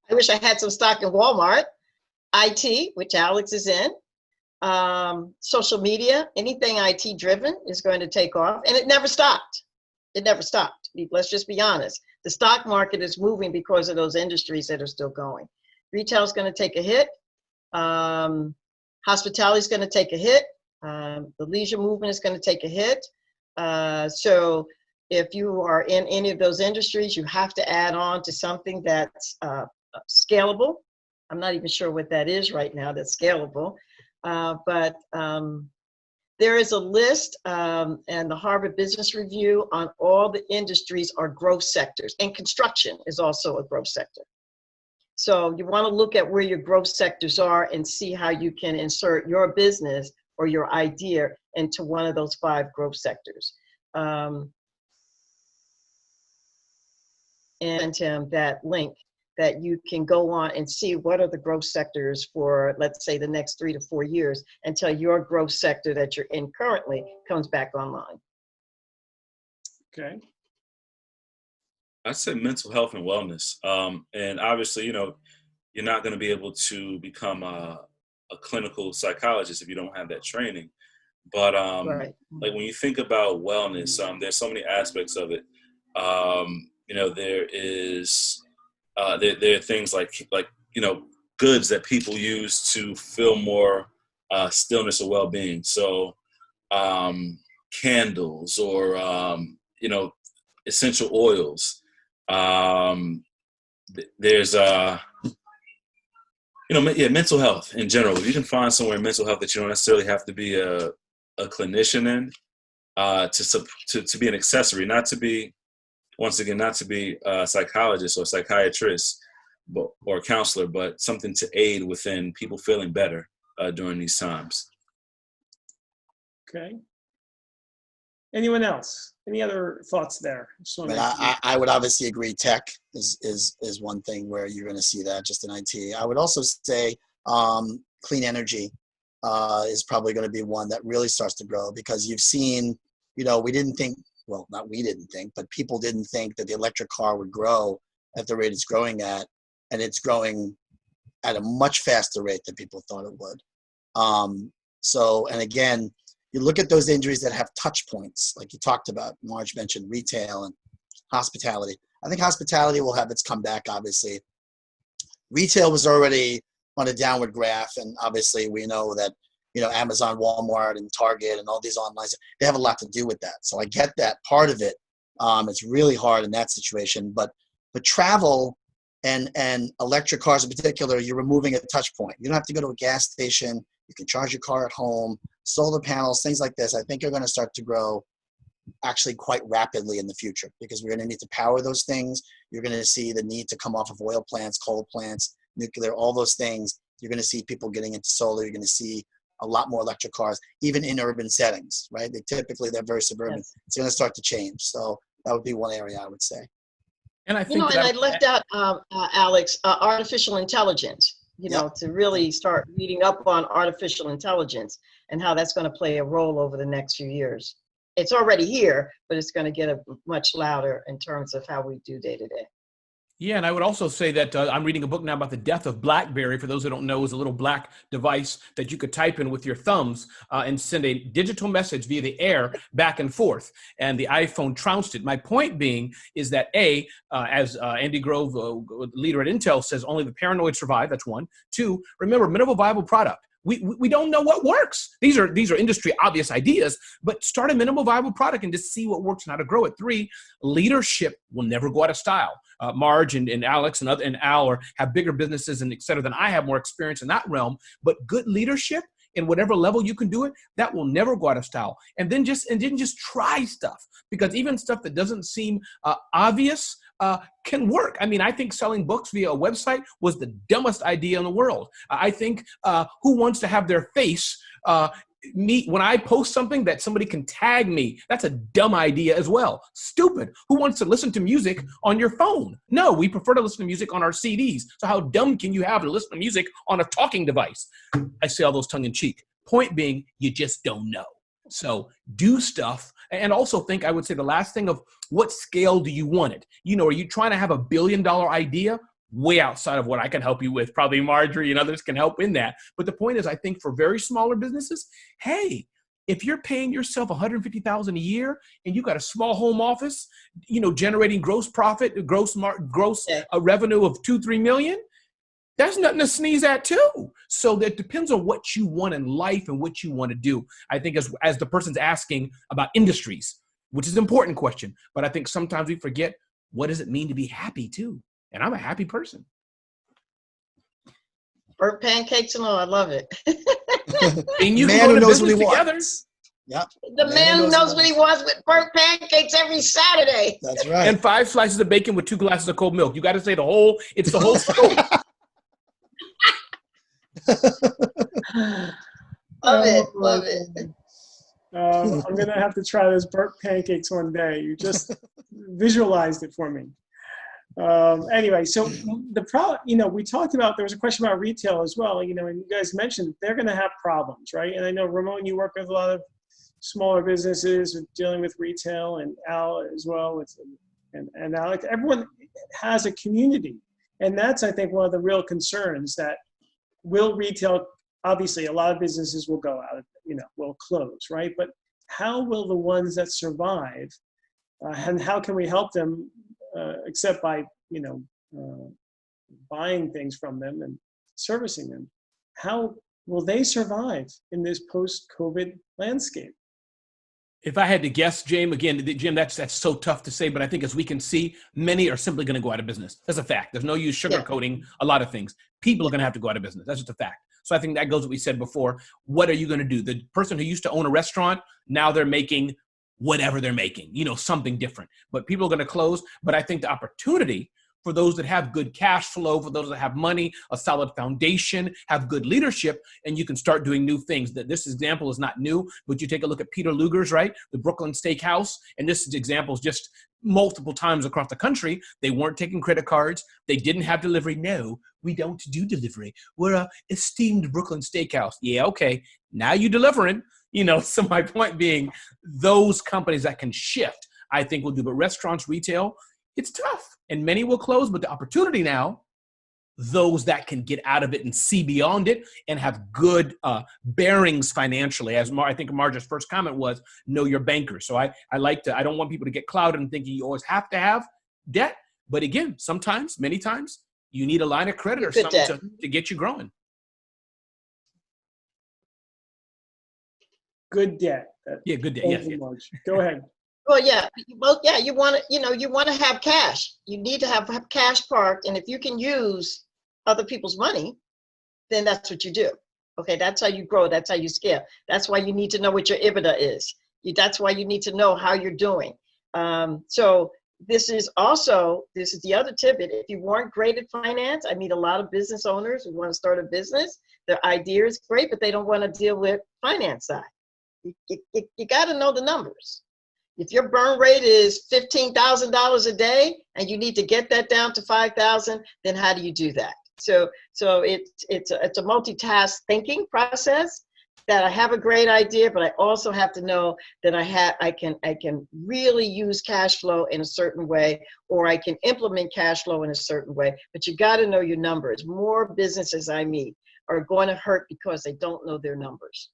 I wish I had some stock in Walmart. IT, which Alex is in. Social media, anything IT driven is going to take off. And it never stopped. It never stopped. Let's just be honest. The stock market is moving because of those industries that are still going. Retail is going to take a hit. Hospitality is going to take a hit. The leisure movement is going to take a hit. So if you are in any of those industries, you have to add on to something that's scalable. I'm not even sure what that is right now that's scalable. But there is a list, and the Harvard Business Review on all the industries are growth sectors, and construction is also a growth sector. So you want to look at where your growth sectors are and see how you can insert your business or your idea into one of those 5 growth sectors. And that link that you can go on and see what are the growth sectors for, let's say, the next 3 to 4 years until your growth sector that you're in currently comes back online. Okay. I'd say mental health and wellness. And obviously, you're not going to be able to become a clinical psychologist if you don't have that training. But Right. like when you think about wellness, there's so many aspects of it. There is there are things like goods that people use to feel more stillness or well-being. So candles or essential oils. There's mental health in general. If you can find somewhere in mental health that you don't necessarily have to be a clinician in, to be an accessory, not to be a psychologist or psychiatrist, or a counselor, but something to aid within people feeling better during these times. Okay. Anyone else? Any other thoughts there? Just I wanna mean, make sure. I would obviously agree. Tech is one thing where you're going to see that just in IT. I would also say clean energy is probably going to be one that really starts to grow, because you've seen, we didn't think, well, not we didn't think, but people didn't think that the electric car would grow at the rate it's growing at, and it's growing at a much faster rate than people thought it would. And again, you look at those industries that have touch points, like you talked about. Marge mentioned retail and hospitality. I think hospitality will have its comeback, obviously. Retail was already on a downward graph, and obviously we know that, Amazon, Walmart, and Target, and all these online, they have a lot to do with that. So I get that part of it. It's really hard in that situation, but travel and electric cars in particular, you're removing a touch point. You don't have to go to a gas station. You can charge your car at home. Solar panels, things like this, I think are going to start to grow actually quite rapidly in the future, because we're going to need to power those things. You're going to see the need to come off of oil plants, coal plants, nuclear, all those things. You're going to see people getting into solar. You're going to see a lot more electric cars, even in urban settings, right? They're very suburban. Yes. It's going to start to change. So that would be one area I would say. And I think And I left out, Alex, artificial intelligence, to really start reading up on artificial intelligence and how that's going to play a role over the next few years. It's already here, but it's going to get much louder in terms of how we do day to day. Yeah, and I would also say that I'm reading a book now about the death of BlackBerry. For those who don't know, is a little black device that you could type in with your thumbs and send a digital message via the air back and forth. And the iPhone trounced it. My point being is that as Andy Grove, leader at Intel, says, only the paranoid survive. That's one. Two, remember, minimal viable product. We don't know what works. These are industry obvious ideas, but start a minimal viable product and just see what works and how to grow it. Three, leadership will never go out of style. Marge and Alex and Al have bigger businesses and et cetera than I have, more experience in that realm, but good leadership in whatever level you can do it, that will never go out of style. And then just try stuff, because even stuff that doesn't seem obvious can work. I mean, I think selling books via a website was the dumbest idea in the world. I think who wants to have their face when I post something that somebody can tag me? That's a dumb idea as well. Stupid. Who wants to listen to music on your phone? No, we prefer to listen to music on our CDs. So how dumb can you have to listen to music on a talking device? I say all those tongue in cheek. Point being, you just don't know. So do stuff. And also think, I would say the last thing of what scale do you want it? Are you trying to have $1 billion idea? Way outside of what I can help you with. Probably Marjorie and others can help in that. But the point is, I think for very smaller businesses, hey, if you're paying yourself $150,000 a year and you got a small home office, generating gross profit, gross revenue of $2-3 million, that's nothing to sneeze at too. So that depends on what you want in life and what you want to do. I think as the person's asking about industries, which is an important question, but I think sometimes we forget, what does it mean to be happy too? And I'm a happy person. Burnt pancakes and all, I love it. And you Man can go who to knows what business he together. wants. Yep. The man who knows what he wants with burnt pancakes every Saturday. That's right. And 5 slices of bacon with 2 glasses of cold milk. You got to say it's the whole story. Love it. I'm going to have to try those burnt pancakes one day. You just visualized it for me. Anyway, so the problem, we talked about, there was a question about retail as well, and you guys mentioned they're going to have problems, right? And I know, Ramon, you work with a lot of smaller businesses dealing with retail, and Al as well, and Alex. Everyone has a community. And that's, I think, one of the real concerns, that will retail, obviously a lot of businesses will go out, will close, right? But how will the ones that survive, and how can we help them, except by, buying things from them and servicing them? How will they survive in this post-COVID landscape? If I had to guess, Jim, that's so tough to say, but I think as we can see, many are simply going to go out of business. That's a fact. There's no use sugarcoating a lot of things. People are going to have to go out of business. That's just a fact. So I think that goes what we said before. What are you going to do? The person who used to own a restaurant, now they're making whatever they're making, something different. But people are going to close. But I think the opportunity for those that have good cash flow, for those that have money, a solid foundation, have good leadership, and you can start doing new things. This example is not new, but you take a look at Peter Luger's, right? The Brooklyn Steakhouse, and this example is just multiple times across the country. They weren't taking credit cards. They didn't have delivery. No, we don't do delivery. We're a esteemed Brooklyn Steakhouse. Yeah, okay. Now you're delivering. So my point being, those companies that can shift, I think will do. But restaurants, retail, it's tough. And many will close, but the opportunity now, those that can get out of it and see beyond it and have good bearings financially. As I think Marjorie's first comment was, know your banker. So I don't want people to get clouded and thinking you always have to have debt. But again, sometimes, many times, you need a line of credit or something to get you growing. Good debt. Yeah, good debt. Yes. Go ahead. Well, yeah, you want to have cash. You need to have cash parked, and if you can use other people's money, then that's what you do. Okay, that's how you grow. That's how you scale. That's why you need to know what your EBITDA is. That's why you need to know how you're doing. So this is the other tip. If you weren't great at finance, I meet a lot of business owners who want to start a business. Their idea is great, but they don't want to deal with finance side. You got to know the numbers. If your burn rate is $15,000 a day and you need to get that down to 5,000, then how do you do that? So it's a multitask thinking process that I have a great idea, but I also have to know that I can really use cash flow in a certain way, or I can implement cash flow in a certain way. But you got to know your numbers. More businesses I meet are going to hurt because they don't know their numbers.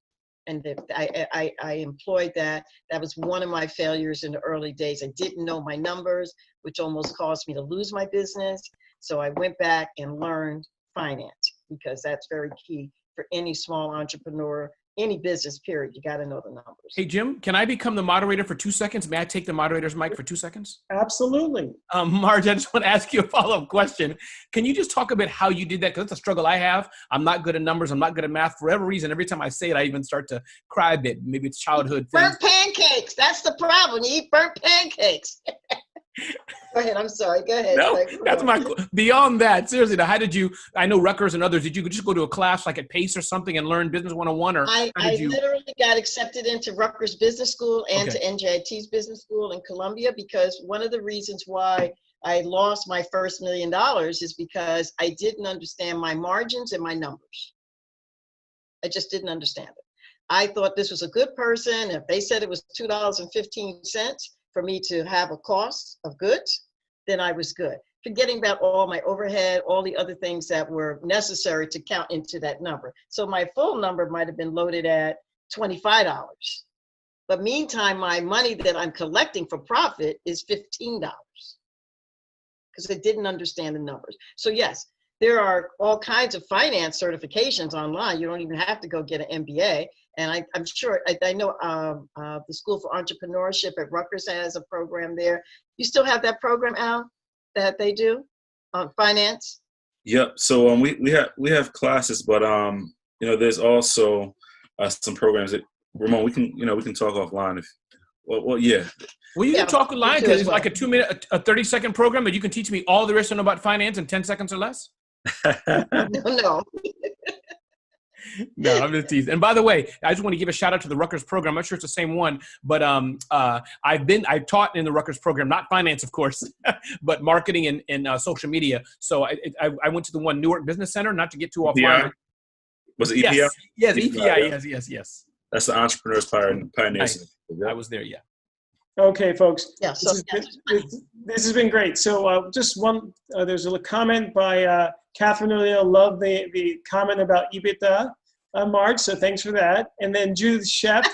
And I employed that. That was one of my failures in the early days. I didn't know my numbers, which almost caused me to lose my business. So I went back and learned finance, because that's very key for any small entrepreneur, any business period. You got to know the numbers. Hey, Jim, can I become the moderator for 2 seconds? May I take the moderator's mic for 2 seconds? Absolutely. Marge, I just want to ask you a follow-up question. Can you just talk a bit how you did that? Because it's a struggle I have. I'm not good at numbers. I'm not good at math. For whatever reason, every time I say it, I even start to cry a bit. Maybe it's childhood thing. Burnt pancakes. That's the problem. You eat burnt pancakes. Go ahead. I'm sorry. Go ahead. No, that's beyond that. Seriously, now, how did you, I know Rutgers and others, did you just go to a class like at PACE or something and learn Business 101? Or I literally got accepted into Rutgers Business School and to NJIT's Business School in Columbia, because one of the reasons why I lost my first $1 million is because I didn't understand my margins and my numbers. I just didn't understand it. I thought this was a good person. If they said it was $2.15 for me to have a cost of goods, then I was good. Forgetting about all my overhead, all the other things that were necessary to count into that number. So my full number might have been loaded at $25. But meantime, my money that I'm collecting for profit is $15, because I didn't understand the numbers. So yes, there are all kinds of finance certifications online. You don't even have to go get an MBA. And I'm sure, I know the School for Entrepreneurship at Rutgers has a program there. You still have that program, Al, that they do on finance? Yep. So we have classes, but there's also some programs that, Ramon, we can talk offline if. Well, yeah. Well, you can talk online because it's like a 2-minute, a 30-second program that you can teach me all there is to know about finance in 10 seconds or less. No. No, I'm just teasing. And by the way, I just want to give a shout out to the Rutgers program. I'm not sure it's the same one, but I've taught in the Rutgers program, not finance, of course, but marketing and social media. So I went to the one Newark Business Center, not to get too offline. Was it EPI? Yes, EPI. Yes. That's the Entrepreneurs Pioneers. I was there, yeah. Okay, folks. Yeah. So this has been great. So just one, there's a comment by Catherine O'Neill. Love the comment about EBITDA, Marge. So thanks for that. And then Judith Shepp,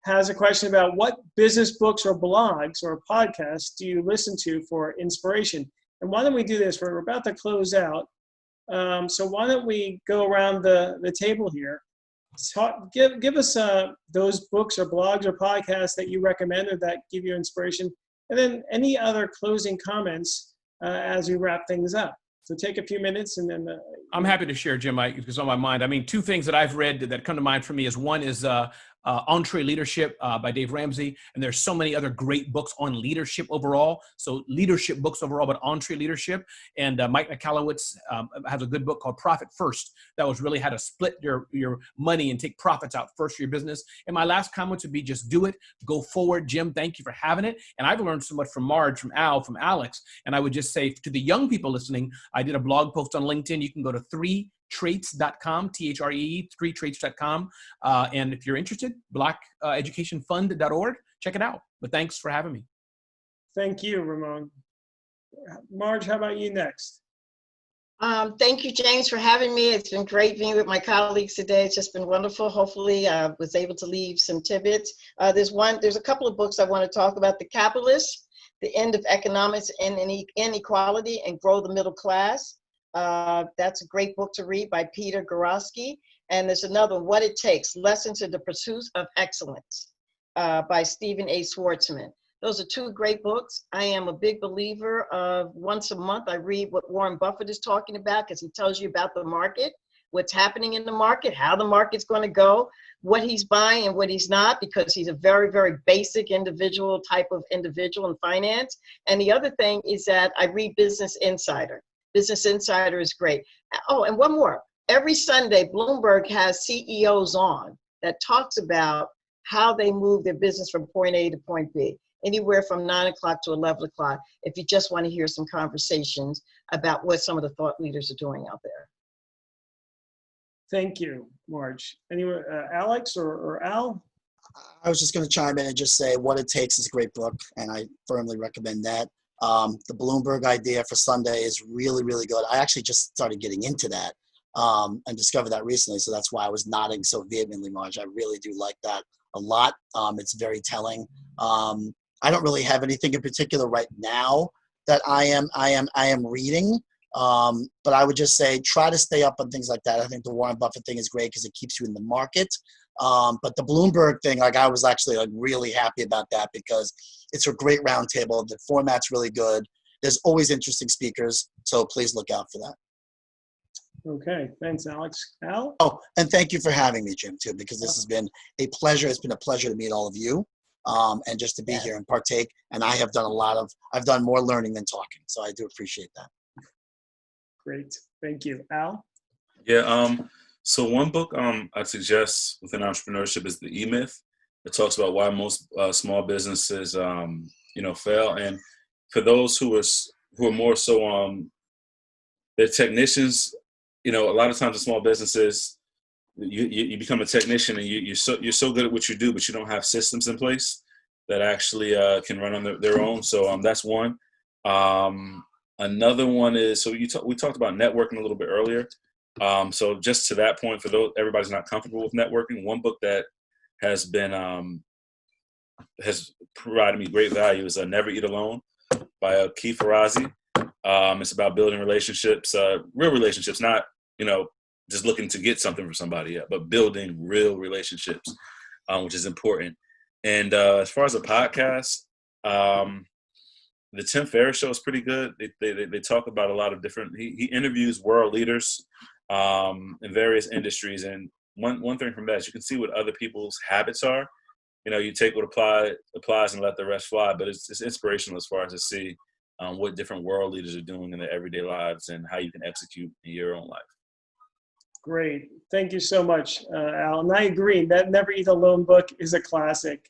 has a question about what business books or blogs or podcasts do you listen to for inspiration? And why don't we do this? We're about to close out. So why don't we go around the table here? Give us those books or blogs or podcasts that you recommend or that give you inspiration, and then any other closing comments as we wrap things up. So take a few minutes and then. I'm happy to share, Jim, because on my mind. I mean, 2 things that I've read that come to mind for me is one is Entree Leadership by Dave Ramsey. And there's so many other great books on leadership overall. So leadership books overall, but Entree Leadership. And Mike Mikalowicz has a good book called Profit First. That was really how to split your money and take profits out first for your business. And my last comment would be just do it. Go forward. Jim, thank you for having it. And I've learned so much from Marge, from Al, from Alex. And I would just say to the young people listening, I did a blog post on LinkedIn. You can go to 3traits.com, T-H-R-E-E, 3traits.com. And if you're interested, blackeducationfund.org, check it out. But thanks for having me. Thank you, Ramon. Marge, how about you next? Thank you, James, for having me. It's been great being with my colleagues today. It's just been wonderful. Hopefully, I was able to leave some tidbits. There's a couple of books I want to talk about. The Capitalists, The End of Economics and Inequality, and Grow the Middle Class. That's a great book to read by Peter Gorowski. And there's another one, What It Takes, Lessons in the Pursuit of Excellence by Stephen A. Schwartzman. Those are two great books. I am a big believer of once a month I read what Warren Buffett is talking about, because he tells you about the market, what's happening in the market, how the market's going to go, what he's buying and what he's not, because he's a very, very basic individual type of individual in finance. And the other thing is that I read Business Insider. Business Insider is great. Oh, and one more. Every Sunday, Bloomberg has CEOs on that talks about how they move their business from point A to point B, anywhere from 9 o'clock to 11 o'clock, if you just want to hear some conversations about what some of the thought leaders are doing out there. Thank you, Marge. Anyone, Alex or Al? I was just going to chime in and just say What It Takes is a great book, and I firmly recommend that. The Bloomberg idea for Sunday is really, really good. I actually just started getting into that and discovered that recently, so that's why I was nodding so vehemently, Marge. I really do like that a lot. It's very telling. I don't really have anything in particular right now that I am reading, but I would just say try to stay up on things like that. I think the Warren Buffett thing is great because it keeps you in the market. But the Bloomberg thing, like I was actually like really happy about that because it's a great roundtable. The format's really good. There's always interesting speakers, so please look out for that. Okay, thanks, Alex. Al? Oh, and thank you for having me, Jim, too, because this has been a pleasure. It's been a pleasure to meet all of you and just to be here and partake. And I have done I've done more learning than talking, so I do appreciate that. Great, thank you. Al? Yeah, so one book I'd suggest within entrepreneurship is The E-Myth. It talks about why most small businesses, fail. And for those who are more so, they're technicians. A lot of times in small businesses, you become a technician and you're so good at what you do, but you don't have systems in place that actually can run on their own. So that's one. Another one is, we talked about networking a little bit earlier. So just to that point, for those everybody's not comfortable with networking, one book that has been has provided me great value is Never Eat Alone by Keith Ferrazzi. It's about building relationships, real relationships, not just looking to get something from somebody, but building real relationships, which is important. And as far as a podcast, the Tim Ferriss Show is pretty good. They talk about a lot of different. He interviews world leaders in various industries, and one thing from that is you can see what other people's habits are. You take what applies and let the rest fly. But it's inspirational as far as to see what different world leaders are doing in their everyday lives and how you can execute in your own life. Great. Thank you so much, Al. And I agree. That Never Eat Alone book is a classic.